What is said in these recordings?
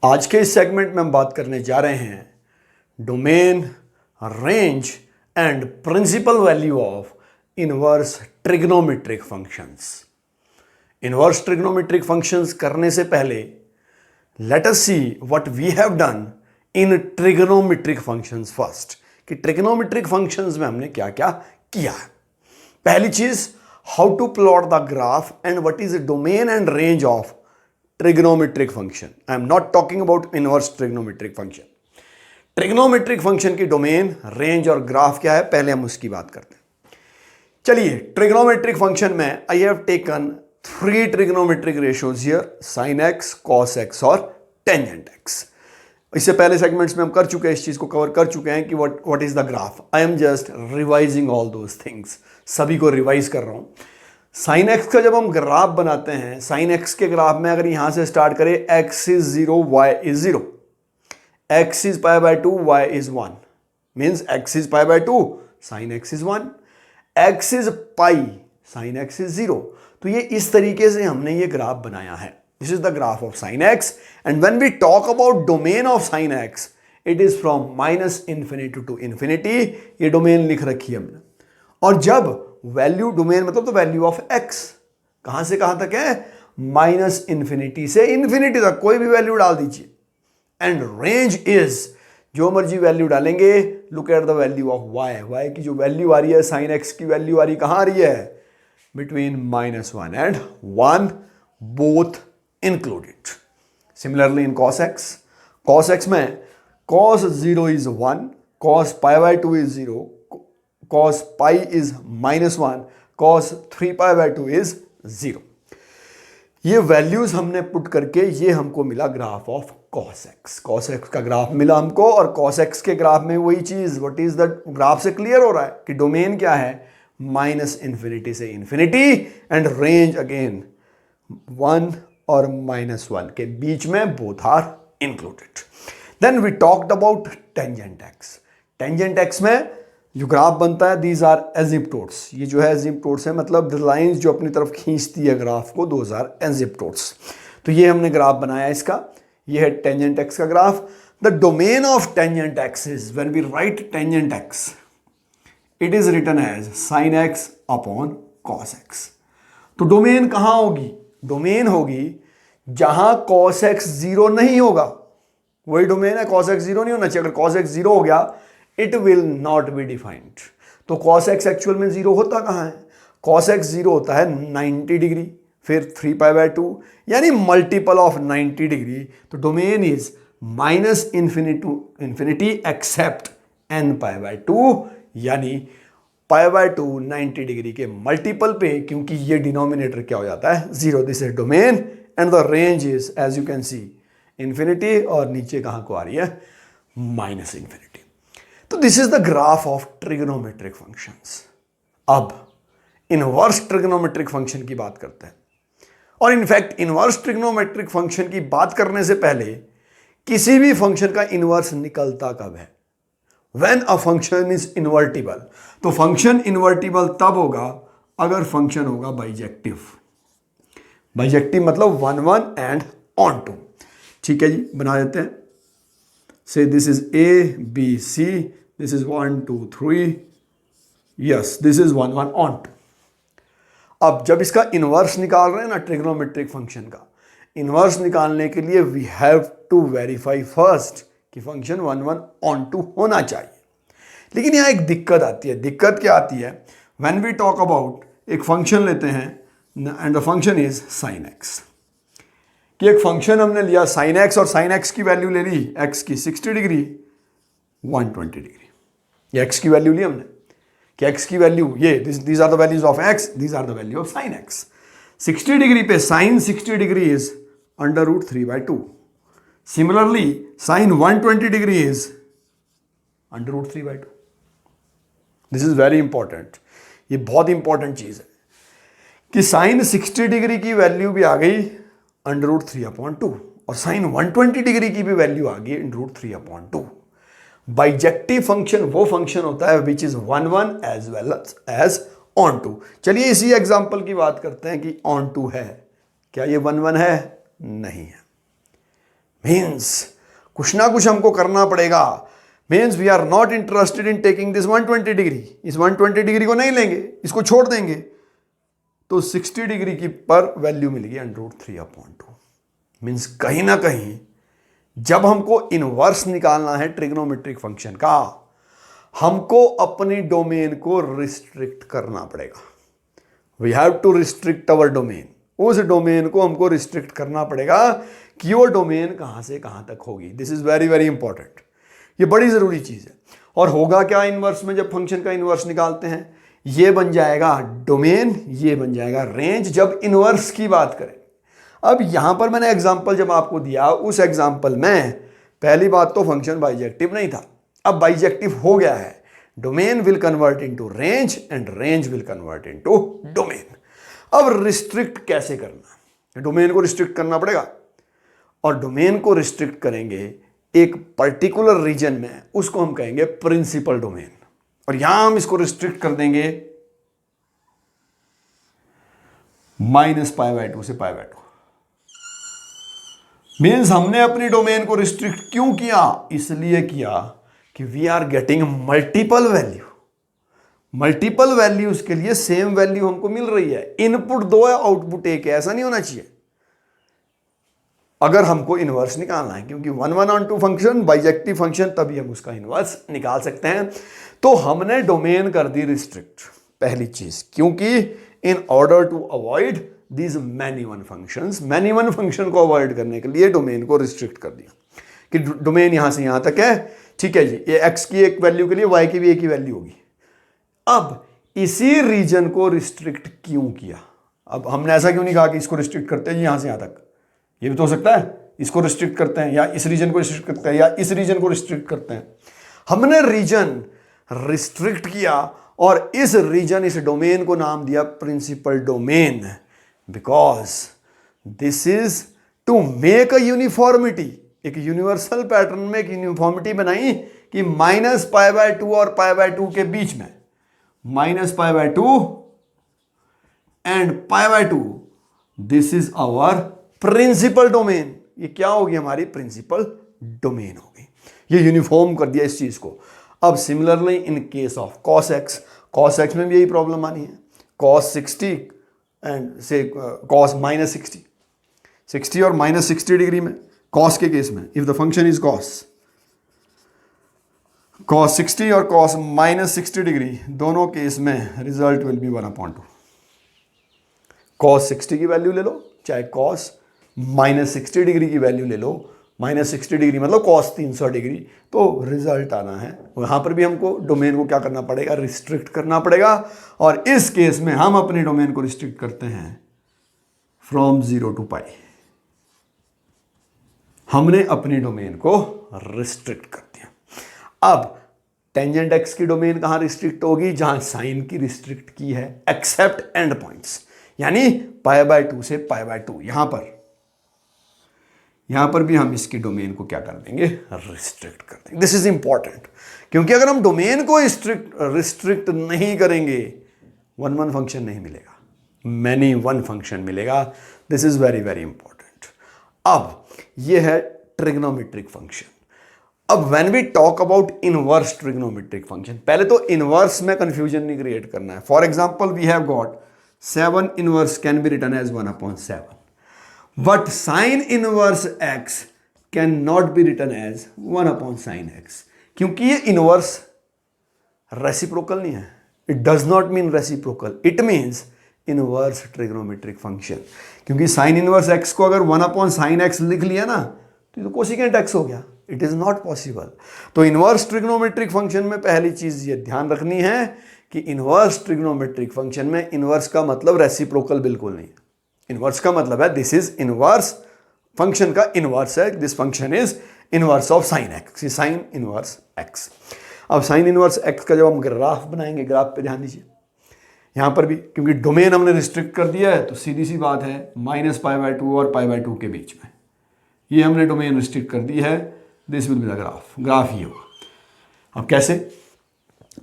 आज के इस सेगमेंट में हम बात करने जा रहे हैं domain, range and principal value of inverse trigonometric functions. Inverse trigonometric functions करने से पहले let us see what we have done in trigonometric functions first, कि ट्रिग्नोमेट्रिक फंक्शंस में हमने क्या क्या किया है। पहली चीज, how to plot the graph and what is the domain and range of trigonometric function. I am not talking about inverse trigonometric function. Trigonometric function की डोमेन, रेंज और ग्राफ क्या है, पहले हम उसकी बात करते हैं। चलिए, ट्रिग्नोमेट्रिक फंक्शन में I have taken 3 trigonometric ratios here, sine x, cos x और टेंजेंट एक्स। इससे पहले सेगमेंट्स में हम कर चुके हैं, इस चीज को कवर कर चुके हैं कि what is the graph. I am just revising all those things, सभी को रिवाइज कर रहा हूं। साइन एक्स का जब हम ग्राफ बनाते हैं, साइन एक्स के ग्राफ में अगर यहां से स्टार्ट करें, x is 0, y is 0, x is pi by 2, y is 1, means x is pi by 2, sine x is 1, x is pi, sine x is 0। तो ये इस तरीके से हमने ये ग्राफ बनाया है। This is the graph of sine x and when we talk about domain of sine x, it is from -infinity to infinity. ये डोमेन लिख रखी है हमने। और जब वैल्यू, डोमेन मतलब तो वैल्यू ऑफ एक्स कहां से कहां तक है, -इन्फिनिटी से इन्फिनिटी तक, कोई भी वैल्यू डाल दीजिए। एंड रेंज इज, जो मर्जी वैल्यू डालेंगे, look at the value of y. Y की जो वैल्यू आ रही है, साइन एक्स की वैल्यू आ रही कहां आ रही है, between -1 and 1, both included. Similarly in cos x, cos x में cos 0 is 1, cos pi by 2 is 0, cos pi is -1, cos 3 pi by 2 is 0। ये वैल्यूज हमने पुट करके ये हमको मिला graph of cos x। cos x का graph मिला हमको, और cos x के ग्राफ में वही चीज, व्हाट इज द ग्राफ से क्लियर हो रहा है कि डोमेन क्या है, -इन्फिनिटी से इन्फिनिटी, एंड रेंज अगेन 1 और -1 के बीच में, both are included. Then we talked about tangent x. Tangent x में जो ग्राफ बनता है, दीज आर एजिप्टोट्स। ये जो है एजिप्टोट्स है, मतलब द लाइंस जो अपनी तरफ खींचती है ग्राफ को, दोज आर एजिप्टोट्स। तो ये हमने ग्राफ बनाया इसका, ये है टेंजेंट एक्स का graph. The domain of tangent x is, when we write tangent x, it is written as sine x upon cos x. तो डोमेन कहां होगी, डोमेन होगी जहां कॉस एक्स 0 नहीं होगा, वही डोमेन है। कॉस एक्स 0 नहीं होना चाहिए। अगर कॉस एक्स 0 हो गया, it will not be defined. तो cos x एक्चुअल में 0 होता कहां है, cos x 0 होता है 90 डिग्री, फिर 3 पाई बाय 2, यानी मल्टीपल ऑफ 90 डिग्री। तो domain is -infinity except n pi by 2, यानी पाई बाय 2 90 डिग्री के मल्टीपल पे, क्योंकि ये डिनोमिनेटर क्या हो जाता है, 0। This is domain and the range is, as you can see, infinity, और नीचे कहां को आ रही है, -इन्फिनिटी। तो this is the graph of trigonometric functions. अब इनवर्स ट्रिग्नोमेट्रिक फंक्शन की बात करते हैं। और इनफैक्ट इनवर्स ट्रिग्नोमेट्रिक फंक्शन की बात करने से पहले, किसी भी फंक्शन का इनवर्स निकलता कब है, when a function is invertible. तो फंक्शन इन्वर्टिबल तब होगा अगर फंक्शन होगा बाइजेक्टिव। बाइजेक्टिव मतलब 1 1 एंड ऑन टू। ठीक है जी, बना देते हैं। से this is A, B, C, this is 1 2 3, yes, this is 1 1 on 2। अब जब इसका इनवर्स निकाल रहे हैं ना, ट्रिग्नोमेट्रिक फंक्शन का इनवर्स निकालने के लिए we have to verify first कि फंक्शन 1 1 on 2 होना चाहिए। लेकिन यहाँ एक दिक्कत आती है। दिक्कत क्या आती है, व्हेन वी टॉक अबाउट, एक फंक्शन लेते हैं and the function is sine x, कि एक फंक्शन हमने लिया साइन एक्स, और साइन एक्स की वैल्यू ले ली एक्स की 60 डिग्री, 120 डिग्री। ये x की वैल्यू ली हमने, कि x की वैल्यू ये, these are the values of x, these are the value of sine x। 60 degree पे sine 60 degree is √3 by 2। Similarly sign 120 degree is √3 by 2। This is very important, ये बहुत important चीज है कि साइन 60 डिग्री की value भी आ गई √3/2, और साइन 120 डिग्री की भी वैल्यू आ गई √3/2। बाइजेक्टिव फंक्शन वो फंक्शन होता है which is 1 1 as well as onto. चलिए इसी एग्जांपल की बात करते हैं कि ऑन टू है। क्या ये 1 1 है? नहीं है। मीन्स कुछ ना कुछ हमको करना पड़ेगा। Means we are not interested in taking this 120 degree, इस 120 डिग्री को नहीं लेंगे, इसको छोड़ देंगे, तो 60 डिग्री की पर वैल्यू मिलेगी √3/2। मीन्स कहीं ना कहीं जब हमको इनवर्स निकालना है ट्रिग्नोमेट्रिक फंक्शन का, हमको अपनी डोमेन को रिस्ट्रिक्ट करना पड़ेगा। We have to restrict our domain. उस डोमेन को हमको रिस्ट्रिक्ट करना पड़ेगा कि वो डोमेन कहां से कहां तक होगी। This is very very important, ये बड़ी जरूरी चीज है। और होगा क्या इनवर्स में, जब फंक्शन का इनवर्स निकालते हैं, ये बन जाएगा डोमेन, ये बन जाएगा रेंज, जब इनवर्स की बात करें। अब यहां पर मैंने एग्जांपल जब आपको दिया, उस एग्जांपल में पहली बात तो फंक्शन बाइजेक्टिव नहीं था, अब बाइजेक्टिव हो गया है। Domain will convert into range and range will convert into domain. अब रिस्ट्रिक्ट कैसे करना है? डोमेन को रिस्ट्रिक्ट करना पड़ेगा, और डोमेन को रिस्ट्रिक्ट करेंगे एक पर्टिकुलर रीजन में, उसको हम कहेंगे प्रिंसिपल डोमेन। और यहां हम इसको रिस्ट्रिक्ट कर देंगे -π/2 से π/2। मीन्स हमने अपनी डोमेन को रिस्ट्रिक्ट क्यों किया? इसलिए किया कि we are getting multiple value. Multiple values के लिए सेम वैल्यू हमको मिल रही है। इनपुट 2 है, आउटपुट 1 है, ऐसा नहीं होना चाहिए अगर हमको इनवर्स निकालना है, क्योंकि 1/1 फंक्शन बाइजेक्टिव फंक्शन, तभी हम उसका इनवर्स निकाल सकते हैं। तो हमने डोमेन कर दी रिस्ट्रिक्ट, पहली चीज, क्योंकि in order to avoid these many one functions, many one function को अवॉइड करने के लिए डोमेन को रिस्ट्रिक्ट कर दिया कि डोमेन यहां से यहां तक है, ठीक है जी, ये x की एक वैल्यू के लिए y की भी एक ही वैल्यू होगी। अब इसी रीजन को रिस्ट्रिक्ट क्यों किया? अब हमने ऐसा क्यों नहीं कहा कि इसको रिस्ट्रिक्ट करते हैं यहां से यहां तक, ये भी तो हो सकता है इसको रिस्ट्रिक्ट करते हैं, या इस रीजन को रिस्ट्रिक्ट करते हैं, या इस रीजन को रिस्ट्रिक्ट करते हैं। हमने रीजन रिस्ट्रिक्ट किया और इस रीजन, इस डोमेन को नाम दिया principal domain, because this is to make a uniformity. एक यूनिवर्सल पैटर्न में एक यूनिफॉर्मिटी बनाई कि -π/2 और π/2 के बीच में, -π/2 and π/2, this is our principal domain. ये क्या होगी? हमारी प्रिंसिपल डोमेन होगी। ये यूनिफॉर्म कर दिया इस चीज को। अब similarly in case of cos x में भी यही प्रॉब्लम आनी है। cos 60 एंड से cos -60 और -60 डिग्री में, cos के केस में, if the function is cos 60 और cos -60 डिग्री, दोनों केस में रिजल्ट विल बी 1/2। cos 60 की वैल्यू ले लो, चाहे cos -60 डिग्री की वैल्यू ले लो, -60 डिग्री मतलब cos 300 डिग्री, तो रिजल्ट आना है। यहां पर भी हमको डोमेन को क्या करना पड़ेगा? रिस्ट्रिक्ट करना पड़ेगा। और इस केस में हम अपनी डोमेन को रिस्ट्रिक्ट करते हैं फ्रॉम 0 to π। हमने अपनी डोमेन को रिस्ट्रिक्ट कर दिया। अब टेंजेंट एक्स की डोमेन कहां रिस्ट्रिक्ट होगी? जहां साइन की रिस्ट्रिक्ट की है, एक्सेप्ट एंड पॉइंट्स, यानी π/2 से π/2। यहां पर भी हम इसकी डोमेन को क्या कर देंगे? रिस्ट्रिक्ट कर देंगे। दिस इज इंपॉर्टेंट, क्योंकि अगर हम डोमेन को रिस्ट्रिक्ट नहीं करेंगे, 1/1 फंक्शन नहीं मिलेगा, मैनी वन फंक्शन मिलेगा। This is very very important. अब यह है ट्रिग्नोमेट्रिक फंक्शन। अब when we talk about inverse trigonometric function, पहले तो इनवर्स में कंफ्यूजन नहीं क्रिएट करना है। For example we have got 7 inverse can be written as 1/7, but sin inverse x cannot be written as 1/sin x, क्योंकि ये inverse reciprocal नहीं है। It does not mean reciprocal, it means inverse trigonometric function. क्योंकि sine inverse x को अगर 1/sin x लिख लिया ना, तो ये तो कोसिकेंट x हो गया। It is not possible. तो इनवर्स ट्रिग्नोमेट्रिक फंक्शन में पहली चीज ये ध्यान रखनी है कि इनवर्स ट्रिग्नोमेट्रिक फंक्शन में इनवर्स का मतलब रेसिप्रोकल बिल्कुल नहीं है। इनवर्स का मतलब है दिस इज इनवर्स, फंक्शन का इनवर्स है, this function is inverse of sine x, sine inverse x. अब साइन इनवर्स एक्स का जब हम ग्राफ बनाएंगे, ग्राफ पे ध्यान दीजिए, यहां पर भी क्योंकि डोमेन हमने रिस्ट्रिक्ट कर दिया है, तो सीधी सी बात है -π/2 और π/2 के बीच में ये हमने डोमेन रिस्ट्रिक्ट कर दी है। This will be the graph, graph ये होगा। अब कैसे?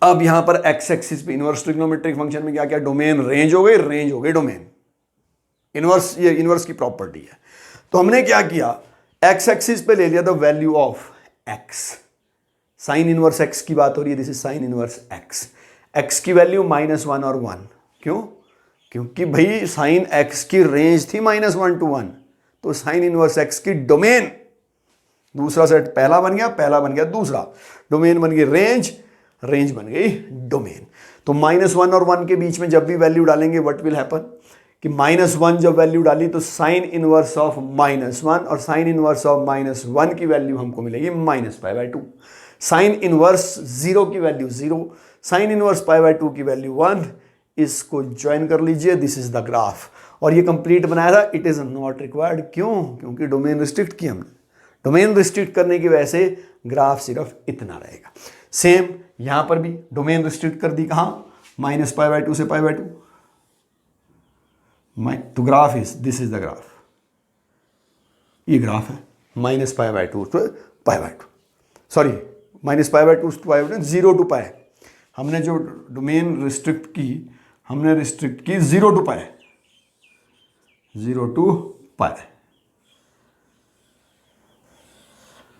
अब यहां पर एक्स एक्सिस पे इनवर्स ट्रिग्नोमेट्रिक फंक्शन में क्या क्या? डोमेन रेंज हो गई, रेंज हो गई डोमेन। इनवर्स, ये इनवर्स की प्रॉपर्टी है। तो हमने क्या किया? एक्स एक्सिस पे ले लिया the value of x, sine inverse x की बात हो रही है, this is sine inverse x, x की वैल्यू -1 और 1, क्यों? क्योंकि भाई साइन एक्स की रेंज थी -1 to 1, तो साइन इनवर्स एक्स की डोमेन, दूसरा सेट पहला बन गया दूसरा, डोमेन बन गई रेंज, रेंज बन गई डोमेन। तो -1 और 1 के बीच में जब भी वैल्यू डालेंगे व्हाट विल हैपन कि -1 जब वैल्यू डाली तो साइन इनवर्स ऑफ -1 और साइन इनवर्स ऑफ -1 की वैल्यू हमको मिलेगी -π/2, साइन इनवर्स 0 की वैल्यू 0, साइन इनवर्स π/2 की वैल्यू 1, इसको ज्वाइन कर लीजिए, दिस इज द ग्राफ। और ये कंप्लीट बनाया था, इट इज नॉट रिक्वायर्ड, क्यों? क्योंकि डोमेन रिस्ट्रिक्ट किया हमने, डोमेन रिस्ट्रिक्ट करने की वजह से ग्राफ सिर्फ इतना रहेगा। सेम यहां पर भी डोमेन रिस्ट्रिक्ट कर दी, कहां? -π/2 से π/2, तो graph is, this is the graph, ये ग्राफ है -π/2 to π/2, सॉरी -π/2 to π/2, 0 to π, हमने जो डोमेन रिस्ट्रिक्ट की, हमने रिस्ट्रिक्ट की 0 to π, 0 to π।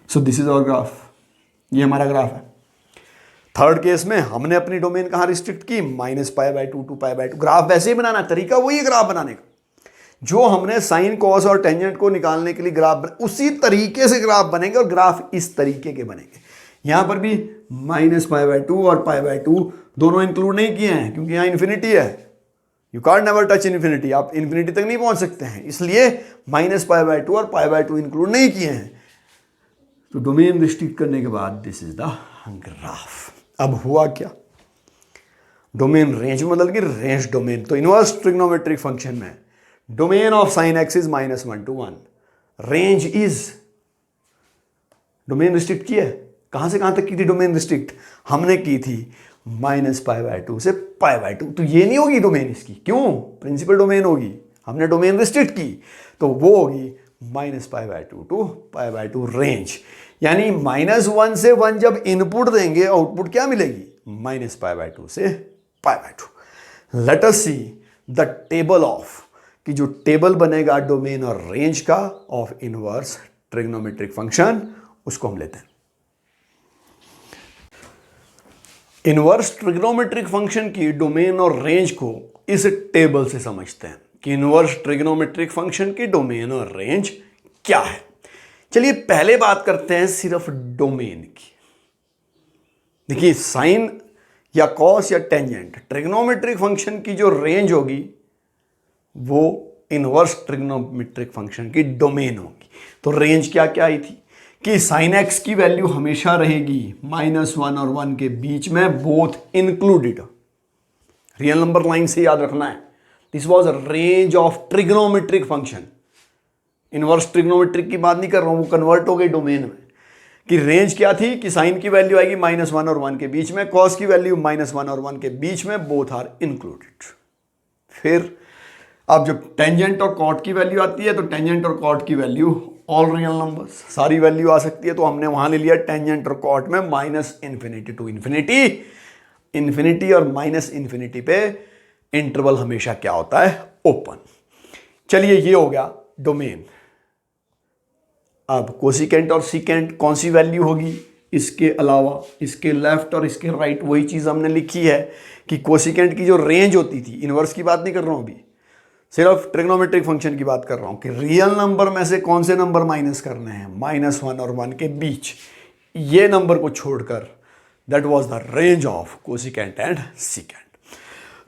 So this is our graph, ये हमारा ग्राफ है। थर्ड केस में हमने अपनी डोमेन कहां रिस्ट्रिक्ट की? -π/2 to π/2। ग्राफ वैसे ही बनाना, तरीका वही है ग्राफ बनाने का, जो हमने साइन कॉस और टेंजेंट को निकालने के लिए ग्राफ उसी तरीके से ग्राफ बनेंगे, और ग्राफ इस तरीके के बनेंगे। यहां पर भी -π/2 और π/2 दोनों इंक्लूड नहीं किए हैं, क्योंकि यहां इन्फिनिटी है, you can't never touch infinity, आप इन्फिनिटी तक नहीं पहुंच सकते हैं, इसलिए -π/2 और π/2 इंक्लूड नहीं किए हैं। तो डोमेन रिस्ट्रिक्ट करने के बाद दिस इज द ग्राफ। अब हुआ क्या? डोमेन रेंज में बदल गई, रेंज डोमेन। तो इनवर्स ट्रिग्नोमेट्रिक फंक्शन में domain of sine x is -1 to 1, range is, domain restrict की है, कहां से कहां तक की थी डोमेन रिस्ट्रिक्ट? हमने की थी -π/2 से π/2, तो ये नहीं होगी डोमेन इसकी, क्यों? प्रिंसिपल डोमेन होगी, हमने डोमेन रिस्ट्रिक्ट की, तो वो होगी -π/2 to π/2 रेंज। यानी -1 से 1 जब इनपुट देंगे, आउटपुट क्या मिलेगी? -π/2 से π/2। Let us see the table of, कि जो टेबल बनेगा डोमेन और रेंज का ऑफ इनवर्स ट्रिग्नोमेट्रिक फंक्शन, उसको हम लेते हैं। इनवर्स ट्रिग्नोमेट्रिक फंक्शन की डोमेन और रेंज को इस टेबल से समझते हैं कि इनवर्स ट्रिग्नोमेट्रिक फंक्शन की डोमेन और रेंज क्या है। चलिए पहले बात करते हैं सिर्फ डोमेन की। देखिए साइन या कॉस या टेंजेंट, ट्रिग्नोमेट्रिक फंक्शन की जो रेंज होगी वो इनवर्स ट्रिग्नोमेट्रिक फंक्शन की डोमेन होगी। तो रेंज क्या क्या आई थी कि साइन एक्स की वैल्यू हमेशा रहेगी -1 और 1 के बीच में, both included. Real number line से याद रखना है, this was range of trigonometric function. Inverse trigonometric की बात नहीं कर रहा हूं, वो कन्वर्ट हो गई डोमेन में। कि रेंज क्या थी कि साइन की वैल्यू आएगी -1 और 1 के बीच में, कॉस की वैल्यू -1 और 1 के बीच में, बोथ आर इंक्लूडेड। फिर अब जब टेंजेंट और कॉट की वैल्यू आती है, तो टेंजेंट और कॉट की वैल्यू ऑल रियल नंबर्स, सारी वैल्यू आ सकती है, तो हमने वहां ले लिया टेंजेंट और कॉट में -∞ to इन्फिनिटी, इन्फिनिटी और -∞ पे इंटरवल हमेशा क्या होता है? ओपन। चलिए ये हो गया डोमेन। अब कोसिकेंट और सीकेंट कौन सी वैल्यू होगी? इसके अलावा इसके लेफ्ट और इसके राइट वही चीज हमने लिखी है कि कोसिकेंट की जो रेंज होती थी, इनवर्स की बात नहीं कर रहा हूं अभी, सिर्फ ट्रिग्नोमेट्रिक फंक्शन की बात कर रहा हूं कि रियल नंबर में से कौन से नंबर माइनस करने हैं, -1 और 1 के बीच, ये नंबर को छोड़कर, that was the range of cosecant and secant.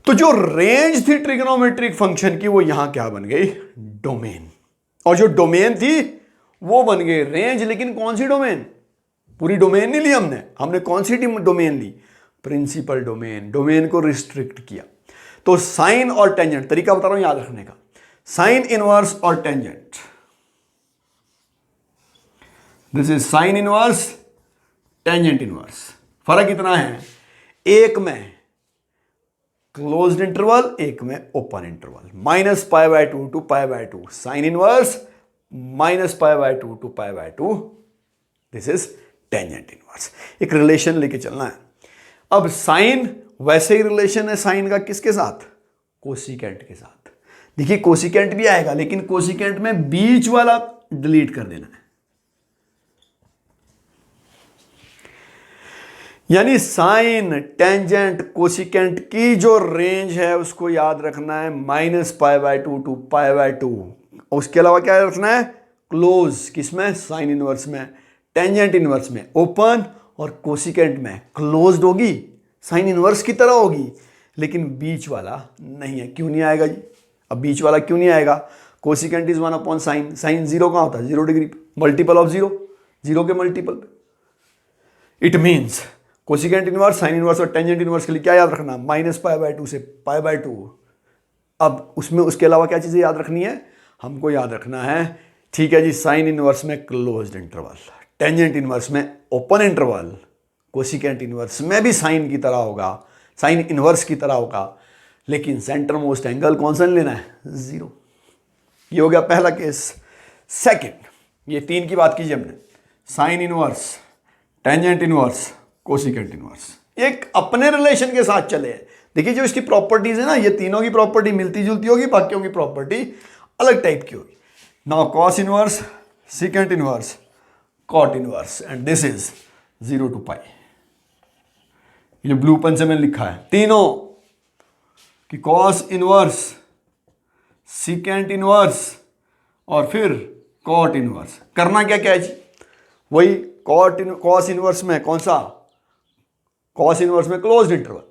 तो जो रेंज थी ट्रिग्नोमेट्रिक फंक्शन की, वो यहां क्या बन गई? डोमेन। और जो डोमेन थी वो बन गई रेंज। लेकिन कौन सी डोमेन? पूरी डोमेन नहीं ली हमने कौन सी डोमेन ली? Principal domain. डोमेन को रिस्ट्रिक्ट किया। तो साइन और टेंजेंट, तरीका बता रहा हूं याद रखने का, साइन इनवर्स और tangent, this is sine inverse, tangent inverse. फर्क इतना है, एक में क्लोज्ड इंटरवल, एक में open interval. -π/2 to π/2 sine inverse, -π/2 to π/2 this is tangent inverse. एक रिलेशन लेके चलना है। अब साइन वैसे ही रिलेशन है साइन का किसके साथ? कोसिकेंट के साथ। देखिए कोसिकेंट भी आएगा, लेकिन कोसिकेंट में बीच वाला डिलीट कर देना है। यानी साइन, टेंजेंट, कोसिकेंट की जो रेंज है उसको याद रखना है -π/2 टू π/2। उसके अलावा क्या रखना है? क्लोज, किसमें? साइन इनवर्स में। टेंजेंट इनवर्स में ओपन और कोसिकेंट में क्लोज्ड होगी, साइन इनवर्स की तरह होगी, लेकिन बीच वाला नहीं है। क्यों नहीं आएगा जी? अब बीच वाला क्यों नहीं आएगा? Cosecant is 1/sin। Sine zero कहाँ होता है? 0 degree, multiple of zero, zero के मल्टीपल पे। It means cosecant inverse, sign inverse और टेंजेंट इनवर्स के लिए क्या याद रखना? -π/2 से π/2। अब उसमें उसके अलावा क्या चीज़ें याद रखनी है? हमको याद रखना है, ठीक है जी, साइन इनवर्स में क्लोज्ड इंटरवल, टेंजेंट इनवर्स में ओपन इंटरवल, कोसिकेंट इनवर्स में भी साइन की तरह होगा, साइन इनवर्स की तरह होगा, लेकिन सेंटर मोस्ट एंगल कौन सा लेना है? 0। ये हो गया पहला केस। सेकंड, ये 3 की बात कीजिए हमने, sign inverse, tangent inverse, cosecant inverse, एक अपने रिलेशन के साथ चले हैं। देखिए जो इसकी प्रॉपर्टीज है ना, ये तीनों की प्रॉपर्टी मिलती जुलती होगी, बाकियों की प्रॉपर्टी अलग टाइप की होगी। Now cos inverse, secant inverse, cot inverse, and this is 0 to π। ये ब्लू पेन से मैंने लिखा है तीनों कि कॉस इनवर्स, सेकेंट इनवर्स और फिर कॉट इनवर्स। करना क्या क्या है जी? वही कॉस इनवर्स में कौन सा? कॉस इनवर्स में क्लोज्ड इंटरवल,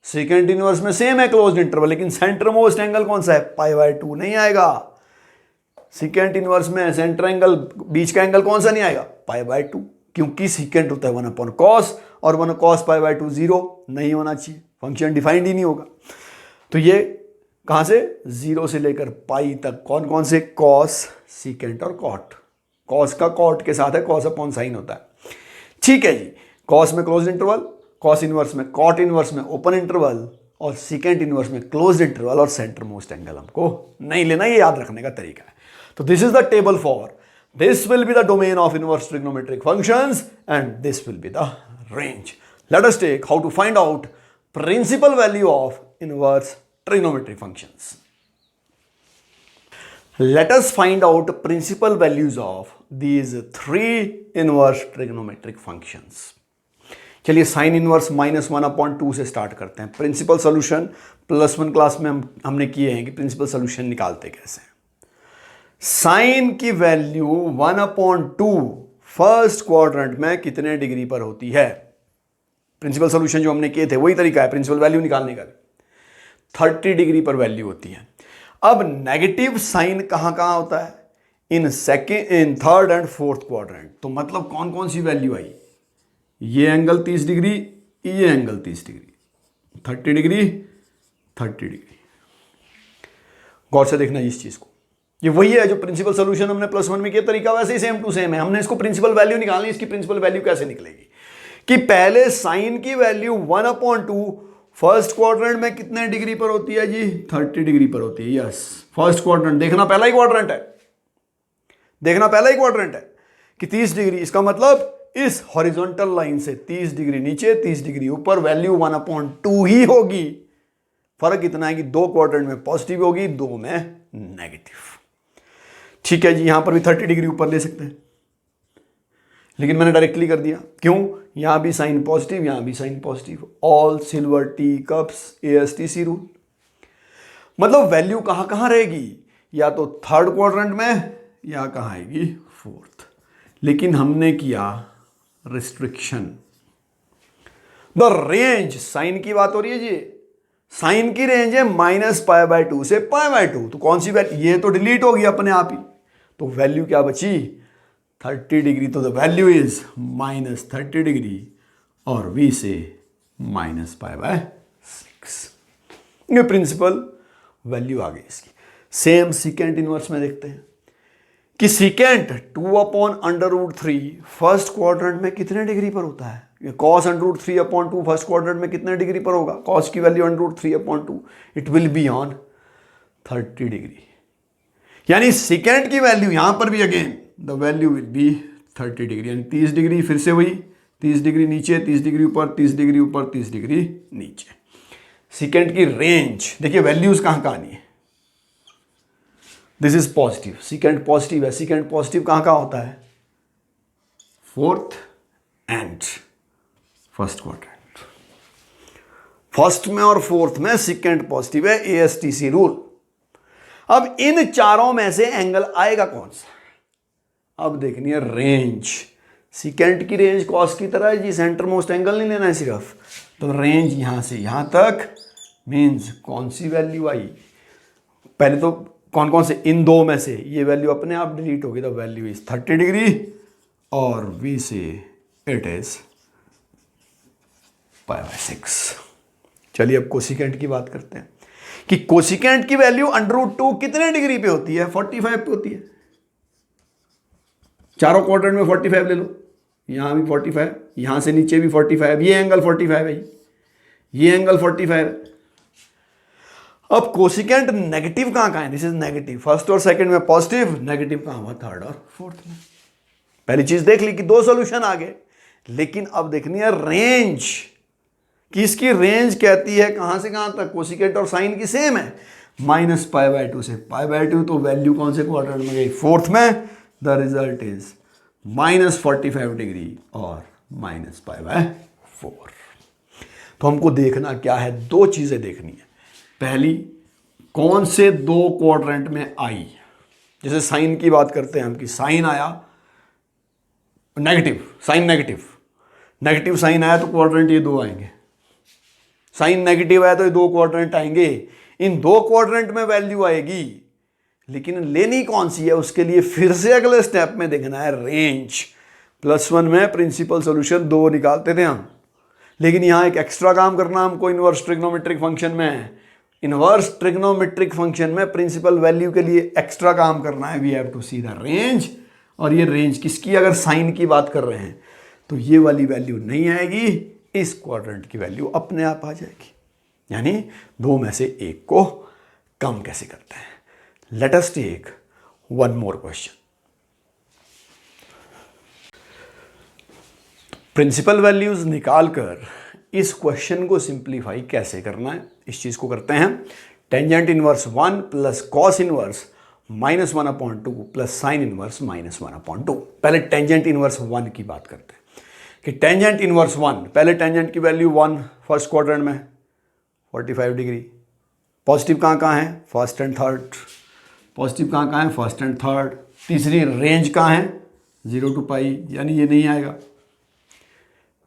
सेकेंड इनवर्स में सेम है क्लोज्ड इंटरवल, लेकिन सेंटर मोस्ट एंगल कौन सा है? π/2 नहीं आएगा। सेकेंड इनवर्स में सेंटर एंगल, बीच का एंगल कौन सा नहीं आएगा? π/2, क्योंकि सेकेंड होता है 1/cos और 1cos π/2 0 नहीं होना चाहिए, फंक्शन डिफाइंड ही नहीं होगा। तो ये कहां से? 0 से लेकर पाई तक कौन कौन से? कॉस, सेकेंट और कॉट। कॉस का कॉट के साथ है, कॉस अपॉन साइन होता है। ठीक है जी, कॉस में क्लोज इंटरवल, कॉस इनवर्स में, कॉट इनवर्स में ओपन इंटरवल और सेकेंड इनवर्स में क्लोज इंटरवल और सेंटर मोस्ट एंगल हमको नहीं लेना, ये याद रखने का तरीका है। तो this is the table for, this will be the domain of inverse trigonometric functions and this will be the range. Let us take how to find out principal value of inverse trigonometric functions. Let us find out principal values of these 3 inverse trigonometric functions. चलिए sign inverse -1/2 से start करते हैं। Principal solution +1 class में हमने किए हैं कि principal solution निकालते कैसे हैं। साइन की वैल्यू 1/2 फर्स्ट क्वाड्रेंट में कितने डिग्री पर होती है? प्रिंसिपल सोल्यूशन जो हमने किए थे वही तरीका है प्रिंसिपल वैल्यू निकालने का, 30 डिग्री पर वैल्यू होती है। अब नेगेटिव साइन कहां कहां होता है? In third and fourth quadrant. तो मतलब कौन कौन सी वैल्यू आई? ये एंगल 30 डिग्री, ये एंगल 30 डिग्री, 30 डिग्री, 30 डिग्री। गौर से देखना इस चीज को, ये वही है जो प्रिंसिपल सोल्यूशन हमने +1 में किया, तरीका वैसे ही सेम टू सेम है। हमने इसको प्रिंसिपल वैल्यू निकालनी, इसकी प्रिंसिपल वैल्यू कैसे निकलेगी कि पहले साइन की वैल्यू 1/2 फर्स्ट क्वाड्रेंट में कितने डिग्री पर होती है जी? 30 डिग्री पर होती है। यस, फर्स्ट क्वाड्रेंट, देखना पहला ही क्वाड्रेंट है, देखना पहला ही क्वाड्रेंट है कि 30 डिग्री। इसका मतलब इस हॉरिजॉन्टल लाइन से 30 डिग्री नीचे, 30 डिग्री ऊपर, वैल्यू 1/2 ही होगी। फर्क इतना है कि 2 क्वाड्रेंट में पॉजिटिव होगी, 2 में नेगेटिव। ठीक है जी, यहां पर भी 30 डिग्री ऊपर ले सकते हैं, लेकिन मैंने डायरेक्टली कर दिया। क्यों? यहां भी साइन पॉजिटिव, यहां भी sine positive. All silver tea cups, ASTC rule. मतलब वैल्यू कहां कहां रहेगी? या तो थर्ड क्वाड्रेंट में या कहां आएगी? फोर्थ। लेकिन हमने किया रिस्ट्रिक्शन। द रेंज, साइन की बात हो रही है जी, साइन की रेंज है -π/2 से π/2। तो कौन सी वैल्यू? ये तो डिलीट होगी अपने आप ही। तो वैल्यू क्या बची? 30 डिग्री। तो द वैल्यू इज -30 डिग्री और V से -π/6। ये प्रिंसिपल वैल्यू आ गई इसकी। सेम सीकेंट इनवर्स में देखते हैं कि सीकेंट 2/√3 फर्स्ट क्वाड्रेंट में कितने डिग्री पर होता है? cos √3/2 फर्स्ट क्वाड्रेंट में कितने डिग्री पर होगा? cos की value √3/2, it will be on 30 degree. यानी सीकेंट की वैल्यू यहां पर भी again the value will be 30 degree, यानी 30 डिग्री, फिर से वही 30 डिग्री नीचे, 30 डिग्री ऊपर, 30 डिग्री ऊपर, 30 डिग्री नीचे। सीकेंट की रेंज देखिए, वैल्यूज कहां कहां आनी है? This is positive, secant positive है। सीकेंट पॉजिटिव कहां कहां होता है? Fourth and first quadrant. First में और फोर्थ में सिकेंट पॉजिटिव है, ASTC रूल। अब इन चारों में से एंगल आएगा कौन सा? अब देखनी है रेंज। सिकेंट की रेंज कॉस की तरह है जी, सेंटर मोस्ट एंगल नहीं लेना है सिर्फ। तो रेंज यहां से यहां तक मीन्स कौन सी वैल्यू आई? पहले तो कौन कौन से, इन दो में से ये वैल्यू अपने आप डिलीट होगी। द वैल्यू इज 30 डिग्री और वी से इट इज π/6। चलिए अब कोसिकेंट की बात करते हैं कि कोसिकेंट की वैल्यू √2 कितने डिग्री पे होती है? 45 पे होती है। चारों क्वाड्रेंट में 45 ले लो, यहां भी 45, यहां से नीचे भी 45, ये एंगल 45 है, ये एंगल 45 है। अब कोसिकेंट नेगेटिव कहां है? This is negative. फर्स्ट और सेकंड में पॉजिटिव, नेगेटिव कहां हुआ? थर्ड और फोर्थ में। पहली चीज देख ली कि दो सॉल्यूशन आ गए, लेकिन अब देखनी है रेंज कि इसकी रेंज कहती है कहां से कहां तक। कोसिकेंट और साइन की सेम है, -π/2 से π/2। तो वैल्यू कौन से क्वाड्रेंट में गई? फोर्थ में। द रिजल्ट इज -45 डिग्री और -π/4। तो हमको देखना क्या है? दो चीजें देखनी है। पहली, कौन से दो क्वाड्रेंट में आई। जैसे साइन की बात करते हैं हम कि साइन आया नेगेटिव, साइन नेगेटिव साइन आया तो क्वाड्रेंट ये दो आएंगे। साइन नेगेटिव आया तो ये दो क्वाड्रेंट आएंगे। इन दो क्वाड्रेंट में वैल्यू आएगी, लेकिन लेनी कौन सी है? उसके लिए फिर से अगले स्टेप में देखना है रेंज। +1 में प्रिंसिपल सॉल्यूशन 2 निकालते थे हम, लेकिन यहां एक एक्स्ट्रा काम करना हमको इनवर्स ट्रिग्नोमेट्रिक फंक्शन में। इनवर्स ट्रिग्नोमेट्रिक फंक्शन में प्रिंसिपल वैल्यू के लिए एक्स्ट्रा काम करना है। We have to see the range. और ये रेंज किसकी? अगर साइन की बात कर रहे हैं तो ये वाली वैल्यू नहीं आएगी, इस क्वाड्रेंट की वैल्यू अपने आप आ जाएगी। यानी दो में से एक को कम कैसे करते हैं? Let us take one more question. Principal values निकालकर इस क्वेश्चन को सिंप्लीफाई कैसे करना है, इस चीज को करते हैं। Tangent inverse 1 plus cos inverse -1/2 plus sign inverse -1/2। पहले टेंजेंट इनवर्स 1 की बात करते हैं कि टेंजेंट इनवर्स 1, पहले टेंजेंट की वैल्यू 1 फर्स्ट क्वाड्रेंट में 45 डिग्री। पॉजिटिव कहाँ है? First and third. पॉजिटिव कहाँ है? First and third. तीसरी रेंज कहाँ है? 0 to π, यानी ये नहीं आएगा,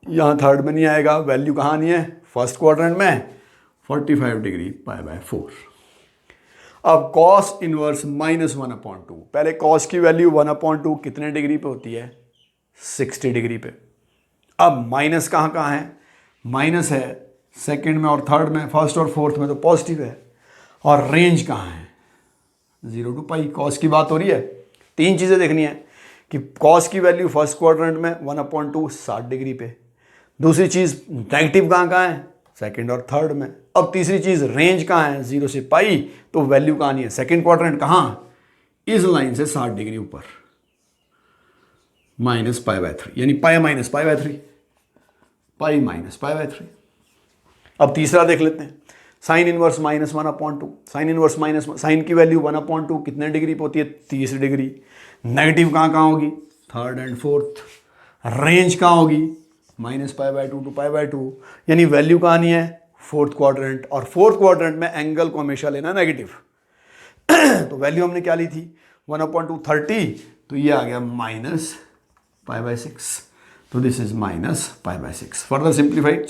यहाँ थर्ड में नहीं आएगा। वैल्यू कहाँ नहीं है? फर्स्ट क्वाड्रेंट में 45 डिग्री π/4। अब कॉस इनवर्स -1/2, पहले कॉस की वैल्यू 1/2 कितने डिग्री पे होती है? 60 डिग्री पे। अब माइनस कहाँ है? माइनस है सेकंड में और थर्ड में, फर्स्ट और फोर्थ में तो पॉजिटिव है। और रेंज कहाँ है? 0 to π। कॉस की बात हो रही है। तीन चीज़ें देखनी है कि कॉस की वैल्यू फर्स्ट क्वाड्रेंट में 1/2 60 डिग्री पे। दूसरी चीज़ नेगेटिव कहाँ है? सेकंड और थर्ड में। अब तीसरी चीज़ रेंज कहाँ है? 0 से π। तो वैल्यू कहाँ नहीं है? सेकंड क्वाड्रेंट कहाँ? इस लाइन से 60 डिग्री ऊपर, -π/3, यानी π - π/3, π - π/3। अब तीसरा देख लेते हैं, sine inverse -1/2। Sine inverse minus, sine की वैल्यू 1/2 कितने डिग्री पे होती है? 30 डिग्री। नेगेटिव कहाँ होगी? Third and fourth. रेंज कहाँ होगी? -π/2 to π/2, यानी वैल्यू कहाँ नहीं है? Fourth quadrant. और फोर्थ क्वाड्रेंट में एंगल को हमेशा लेना नेगेटिव। तो वैल्यू हमने क्या ली थी? 1/2 30, तो ये आ गया -π/6। तो this is -π/6। Further simplified,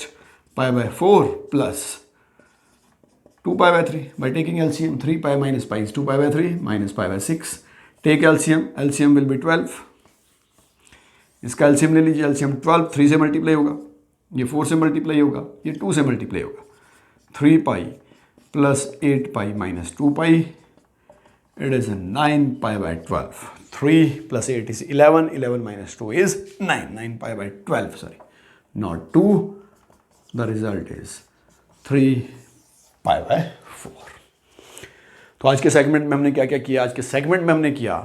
π/4 plus 2π/3 by taking LCM। 3π minus π is 2π/3 minus π/6। Take LCM, LCM will be 12। इसका LCM ले लीजिए, LCM 12 3 से मल्टीप्लाई होगा, ये 4 से मल्टीप्लाई होगा, ये 2 से मल्टीप्लाई होगा। 3π plus 8π minus 2π, it is 9π/12। 3 plus 8 is 11, 11 minus 2 is 9, 9π/12, sorry, not 2. The result is 3π/4। तो आज के सेगमेंट में हमने क्या क्या किया? आज के सेगमेंट में हमने किया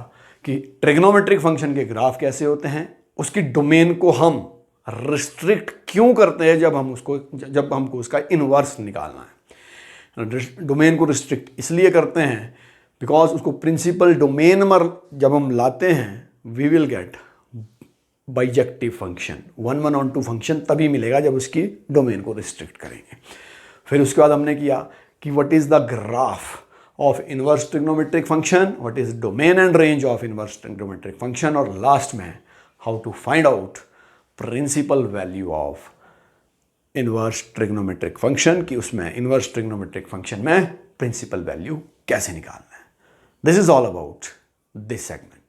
कि ट्रिग्नोमेट्रिक फंक्शन के ग्राफ कैसे होते हैं, उसकी डोमेन को हम रिस्ट्रिक्ट क्यों करते हैं जब हमको उसका इनवर्स निकालना है। डोमेन को रिस्ट्रिक्ट इसलिए करते हैं बिकॉज उसको प्रिंसिपल डोमेन में जब हम लाते हैं we will get bijective function, 1 1 on 2 function तभी मिलेगा जब उसकी डोमेन को रिस्ट्रिक्ट करेंगे। फिर उसके बाद हमने किया कि what is the graph of inverse trigonometric function, what is domain and range of inverse trigonometric function, और लास्ट में how to find out principal value of inverse trigonometric function, कि उसमें इनवर्स ट्रिग्नोमेट्रिक फंक्शन में principal value कैसे निकालना है। This is all about this segment.